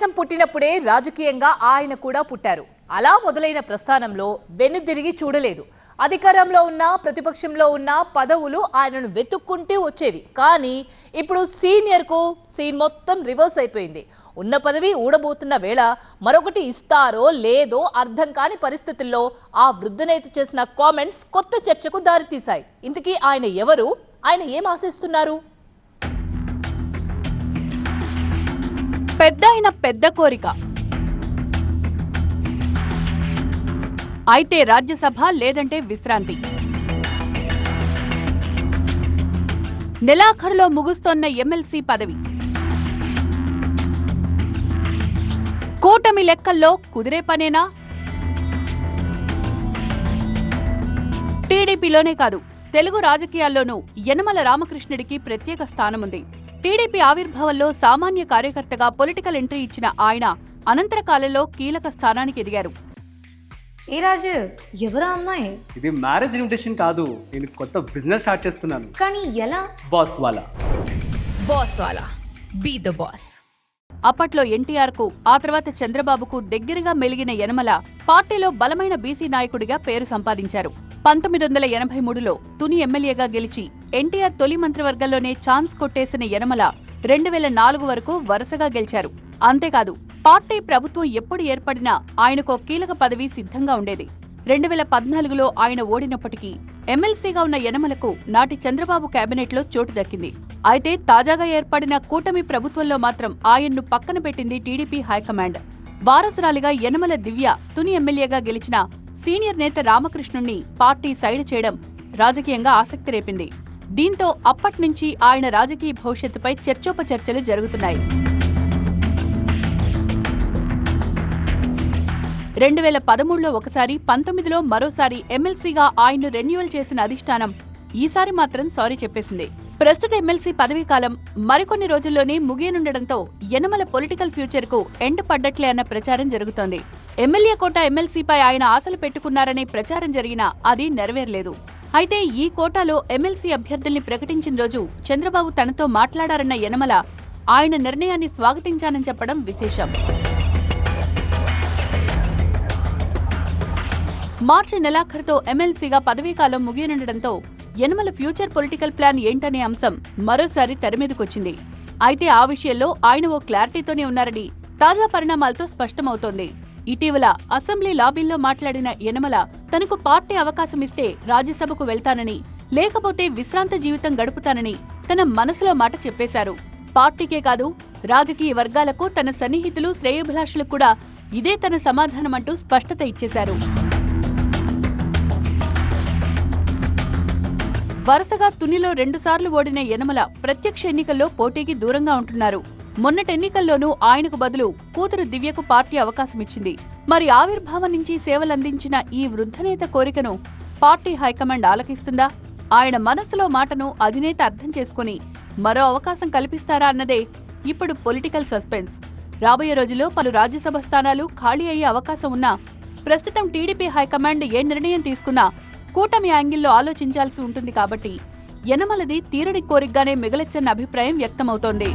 దేశం పుట్టినప్పుడే రాజకీయంగా ఆయన కూడా పుట్టారు. అలా మొదలైన ప్రస్థానంలో వెనుదిరిగి చూడలేదు. అధికారంలో ఉన్న ప్రతిపక్షంలో ఉన్న పదవులు ఆయనను వెతుక్కుంటూ వచ్చేవి. కానీ ఇప్పుడు సీనియర్కు సీన్ మొత్తం రివర్స్ అయిపోయింది. ఉన్న పదవి ఊడబోతున్న వేళ మరొకటి ఇస్తారో లేదో అర్థం కాని పరిస్థితుల్లో ఆ వృద్ధ నేత చేసిన కామెంట్స్ కొత్త చర్చకు దారితీశాయి. ఇంతకీ ఆయన ఎవరు? ఆయన ఏం ఆశిస్తున్నారు? పెద్ద కోరిక అయితే రాజ్యసభ లేదంటే విశ్రాంతి. నెలాఖరులో ముగుస్తోన్న ఎమ్మెల్సీ పదవి. కూటమి లెక్కల్లో కుదిరే పనేనా? టీడీపీలోనే కాదు, తెలుగు రాజకీయాల్లోనూ యనమల రామకృష్ణుడికి ప్రత్యేక స్థానముంది. టీడీపీ ఆవిర్భావంలో సామాన్య కార్యకర్తగా పొలిటికల్ ఎంట్రీ ఇచ్చిన ఆయన అనంతర కాలంలో కీలక స్థానానికి ఎదిగారు. ఏ రాజు, ఎవరా అమ్మాయి? ఇది మ్యారేజ్ ఇన్విటేషన్ కాదు, నేను కొత్త బిజినెస్ స్టార్ట్ చేస్తున్నాను. కానీ ఎలా? బాస్ వాలా బీ ద బాస్. అప్పట్లో ఎన్టీఆర్ కు, ఆ తర్వాత చంద్రబాబుకు దగ్గరగా మెలిగిన యనమల పార్టీలో బలమైన బీసీ నాయకుడిగా పేరు సంపాదించారు. 1983లో తుని ఎమ్మెల్యేగా గెలిచి ఎన్టీఆర్ తొలి మంత్రివర్గంలోనే ఛాన్స్ కొట్టేసిన యనమల 2004 వరకు వరుసగా గెలిచారు. అంతేకాదు, పార్టీ ప్రభుత్వం ఎప్పుడు ఏర్పడినా ఆయనకో కీలక పదవి సిద్ధంగా ఉండేది. 2014లో ఆయన ఓడినప్పటికీ ఎమ్మెల్సీగా ఉన్న యనమలకు నాటి చంద్రబాబు కేబినెట్లో చోటు దక్కింది. అయితే తాజాగా ఏర్పడిన కూటమి ప్రభుత్వంలో మాత్రం ఆయన్ను పక్కన పెట్టింది టీడీపీ హైకమాండ్. వారసురాలిగా యనమల దివ్య తుని ఎమ్మెల్యేగా గెలిచిన సీనియర్ నేత రామకృష్ణుణ్ణి పార్టీ సైడ్ చేయడం రాజకీయంగా ఆసక్తి రేపింది. దీంతో అప్పట్నుంచి ఆయన రాజకీయ భవిష్యత్తుపై చర్చోపచర్చలు జరుగుతున్నాయి. 2013లో ఒకసారి, 19లో మరోసారి ఎమ్మెల్సీగా ఆయన్ను రెన్యువల్ చేసిన అధిష్టానం ఈసారి మాత్రం సారీ చెప్పేసింది. ప్రస్తుత ఎమ్మెల్సీ పదవీకాలం మరికొన్ని రోజుల్లోనే ముగియనుండటంతో యనమల పొలిటికల్ ఫ్యూచర్ కు ఎండ్ పడ్డట్లే అన్న ప్రచారం జరుగుతోంది. ఎమ్మెల్యే కోటా ఎమ్మెల్సీపై ఆయన ఆశలు పెట్టుకున్నారనే ప్రచారం జరిగినా అది నెరవేరలేదు. అయితే ఈ కోటాలో ఎమ్మెల్సీ అభ్యర్థుల్ని ప్రకటించిన రోజు చంద్రబాబు తనతో మాట్లాడారన్న యనమల ఆయన నిర్ణయాన్ని స్వాగతించానని చెప్పడం విశేషం. మార్చి నెలాఖరుతో ఎమ్మెల్సీగా పదవీకాలం ముగియనుండటంతో యనమల ఫ్యూచర్ పొలిటికల్ ప్లాన్ ఏంటనే అంశం మరోసారి తెరమీదకొచ్చింది. అయితే ఆ విషయంలో ఆయన ఓ క్లారిటీతోనే ఉన్నారని తాజా పరిణామాలతో స్పష్టమవుతోంది. ఇటీవల అసెంబ్లీ లాబీల్లో మాట్లాడిన యనమల తనకు పార్టీ అవకాశం ఇస్తే రాజ్యసభకు వెళ్తానని, లేకపోతే విశ్రాంత జీవితం గడుపుతానని తన మనసులో మాట చెప్పేశారు. పార్టీకే కాదు, రాజకీయ వర్గాలకు, తన సన్నిహితులు, శ్రేయోభిలాషులకు కూడా ఇదే తన సమాధానమంటూ స్పష్టత ఇచ్చేశారు. వరుసగా తునిలో 2 సార్లు ఓడిన యనమల ప్రత్యక్ష ఎన్నికల్లో పోటీకి దూరంగా ఉంటున్నారు. మొన్నటి ఎన్నికల్లోనూ ఆయనకు బదులు కూతురు దివ్యకు పార్టీ అవకాశమిచ్చింది. మరి ఆవిర్భావం నుంచి సేవలందించిన ఈ వృద్ధనేత కోరికను పార్టీ హైకమాండ్ ఆలకిస్తుందా? ఆయన మనసులో మాటను అధినేత అర్థం చేసుకుని మరో అవకాశం కల్పిస్తారా అన్నదే ఇప్పుడు పొలిటికల్ సస్పెన్స్. రాబోయే రోజుల్లో పలు రాజ్యసభ స్థానాలు ఖాళీ అయ్యే అవకాశం ఉన్నా ప్రస్తుతం టీడీపీ హైకమాండ్ ఏ నిర్ణయం తీసుకున్నా కూటమి యాంగిల్లో ఆలోచించాల్సి ఉంటుంది. కాబట్టి యనమలది తీరని కోరికగానే మిగలొచ్చన్న అభిప్రాయం వ్యక్తమవుతోంది.